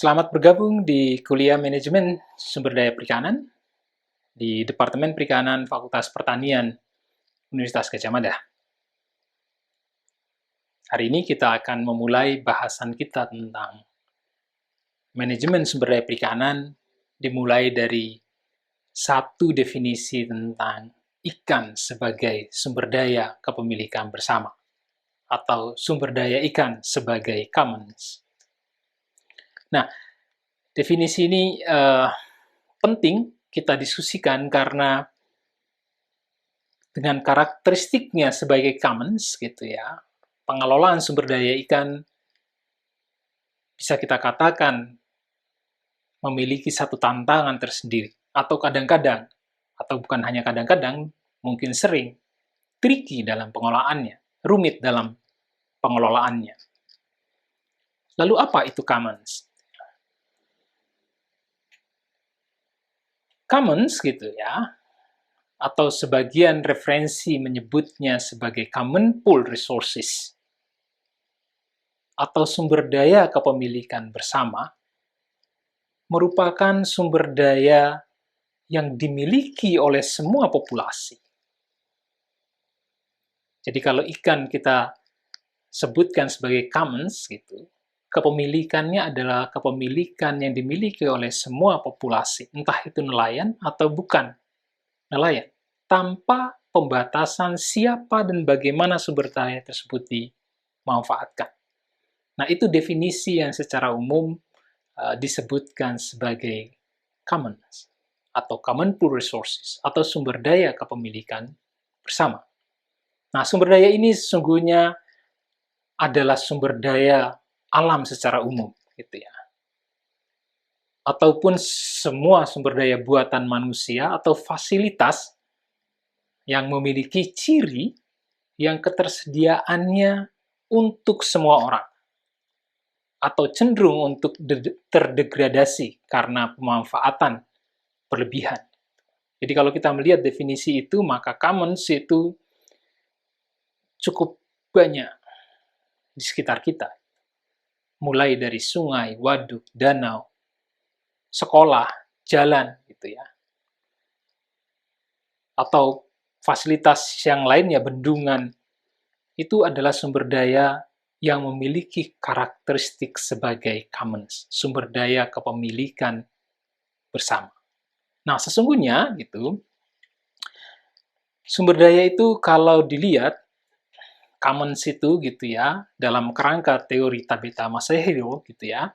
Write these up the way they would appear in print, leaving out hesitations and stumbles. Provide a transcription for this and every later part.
Selamat bergabung di kuliah manajemen sumber daya perikanan di Departemen Perikanan Fakultas Pertanian Universitas Gadjah Mada. Hari ini kita akan memulai bahasan kita tentang manajemen sumber daya perikanan, dimulai dari satu definisi tentang ikan sebagai sumber daya kepemilikan bersama, atau sumber daya ikan sebagai commons. Nah, definisi ini penting kita diskusikan karena dengan karakteristiknya sebagai commons gitu ya, pengelolaan sumber daya ikan bisa kita katakan memiliki satu tantangan tersendiri, atau kadang-kadang, atau bukan hanya kadang-kadang, mungkin sering, tricky dalam pengelolaannya, rumit dalam pengelolaannya. Lalu apa itu commons? Commons gitu ya, atau sebagian referensi menyebutnya sebagai common pool resources, atau sumber daya kepemilikan bersama, merupakan sumber daya yang dimiliki oleh semua populasi. Jadi kalau ikan kita sebutkan sebagai commons gitu, kepemilikannya adalah kepemilikan yang dimiliki oleh semua populasi, entah itu nelayan atau bukan nelayan, tanpa pembatasan siapa dan bagaimana sumber daya tersebut dimanfaatkan. Nah, itu definisi yang secara umum disebutkan sebagai commons atau common pool resources atau sumber daya kepemilikan bersama. Nah, sumber daya ini sesungguhnya adalah sumber daya alam secara umum, gitu ya. Ataupun semua sumber daya buatan manusia atau fasilitas yang memiliki ciri yang ketersediaannya untuk semua orang, atau cenderung untuk terdegradasi karena pemanfaatan berlebihan. Jadi kalau kita melihat definisi itu, maka commons itu cukup banyak di sekitar kita. Mulai dari sungai, waduk, danau, sekolah, jalan, gitu ya. Atau fasilitas yang lainnya, bendungan, itu adalah sumber daya yang memiliki karakteristik sebagai commons, sumber daya kepemilikan bersama. Nah, sesungguhnya gitu, sumber daya itu kalau dilihat commons itu gitu ya, dalam kerangka teori Tabita Masahiro gitu ya,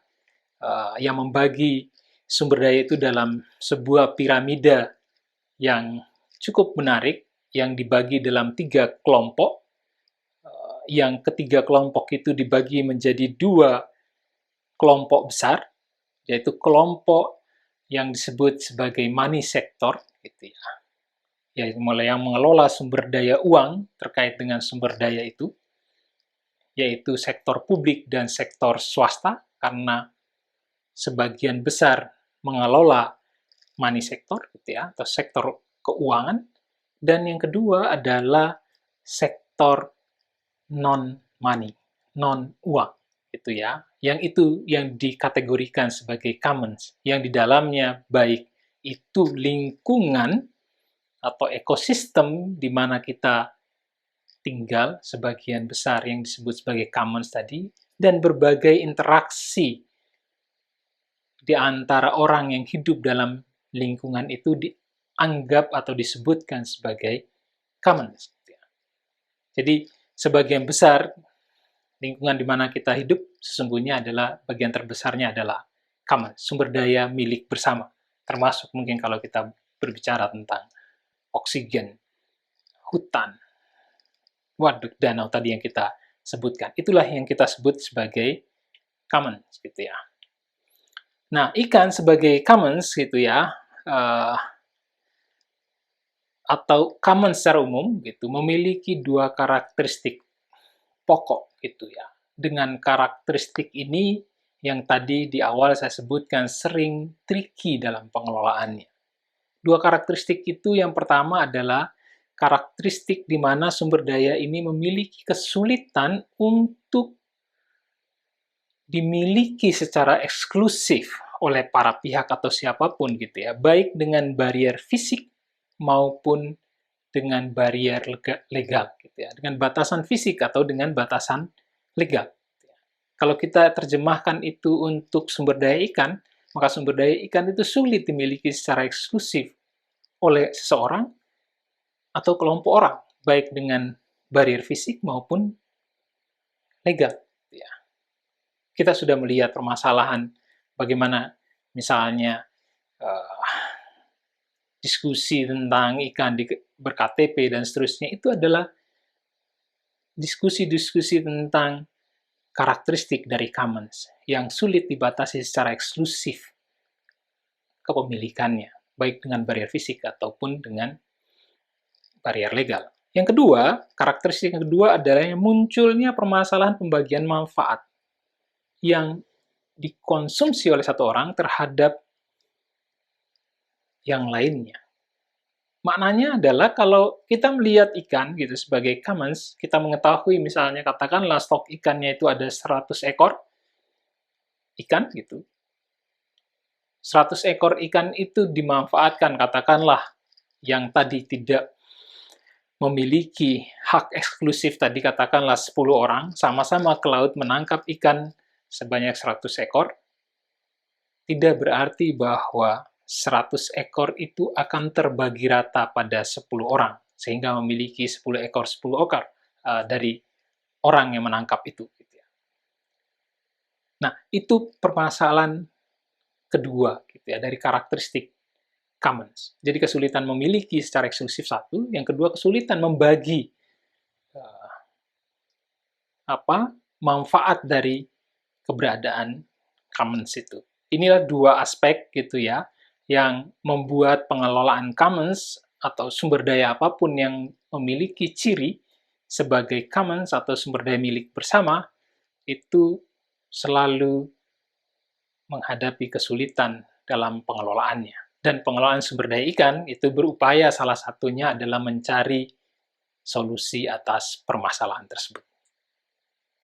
yang membagi sumber daya itu dalam sebuah piramida yang cukup menarik, yang dibagi dalam 3 kelompok, yang ketiga kelompok itu dibagi menjadi 2 kelompok besar, yaitu kelompok yang disebut sebagai money sector, gitu ya, yaitu mulai yang mengelola sumber daya uang terkait dengan sumber daya itu, yaitu sektor publik dan sektor swasta, karena sebagian besar mengelola money sector, gitu ya, atau sektor keuangan. Dan yang kedua adalah sektor non-money, non-uang, gitu ya. Yang itu yang dikategorikan sebagai commons, yang di dalamnya baik itu lingkungan atau ekosistem di mana kita tinggal, sebagian besar yang disebut sebagai commons tadi, dan berbagai interaksi di antara orang yang hidup dalam lingkungan itu dianggap atau disebutkan sebagai commons. Jadi, sebagian besar lingkungan di mana kita hidup sesungguhnya adalah, bagian terbesarnya adalah commons, sumber daya milik bersama. Termasuk mungkin kalau kita berbicara tentang oksigen, hutan, waduk, danau tadi yang kita sebutkan. Itulah yang kita sebut sebagai commons, gitu ya. Nah, ikan sebagai commons, gitu ya, atau common secara umum, gitu, memiliki 2 karakteristik pokok, gitu ya. Dengan karakteristik ini yang tadi di awal saya sebutkan sering tricky dalam pengelolaannya. 2 karakteristik itu, yang pertama adalah karakteristik di mana sumber daya ini memiliki kesulitan untuk dimiliki secara eksklusif oleh para pihak atau siapapun gitu ya, baik dengan barier fisik maupun dengan barier legal gitu ya, dengan batasan fisik atau dengan batasan legal. Kalau kita terjemahkan itu untuk sumber daya ikan, maka sumber daya ikan itu sulit dimiliki secara eksklusif oleh seseorang atau kelompok orang, baik dengan barier fisik maupun legal. Ya. Kita sudah melihat permasalahan bagaimana misalnya diskusi tentang ikan ber-KTP dan seterusnya, itu adalah diskusi-diskusi tentang karakteristik dari commons yang sulit dibatasi secara eksklusif kepemilikannya, baik dengan barier fisik ataupun dengan barier legal. Yang kedua, karakteristik yang kedua adalah munculnya permasalahan pembagian manfaat yang dikonsumsi oleh satu orang terhadap yang lainnya. Maknanya adalah kalau kita melihat ikan gitu sebagai commons, kita mengetahui misalnya katakanlah stok ikannya itu ada 100 ekor ikan gitu. 100 ekor ikan itu dimanfaatkan, katakanlah yang tadi tidak memiliki hak eksklusif tadi, katakanlah 10 orang, sama-sama ke laut menangkap ikan sebanyak 100 ekor, tidak berarti bahwa 100 ekor itu akan terbagi rata pada 10 orang, sehingga memiliki 10 ekor dari orang yang menangkap itu. Nah, itu permasalahan kedua gitu ya, dari karakteristik commons. Jadi kesulitan memiliki secara eksklusif satu, yang kedua kesulitan membagi manfaat dari keberadaan commons itu. Inilah dua aspek gitu ya, yang membuat pengelolaan commons atau sumber daya apapun yang memiliki ciri sebagai commons atau sumber daya milik bersama, itu selalu menghadapi kesulitan dalam pengelolaannya. Dan pengelolaan sumber daya ikan itu berupaya salah satunya adalah mencari solusi atas permasalahan tersebut.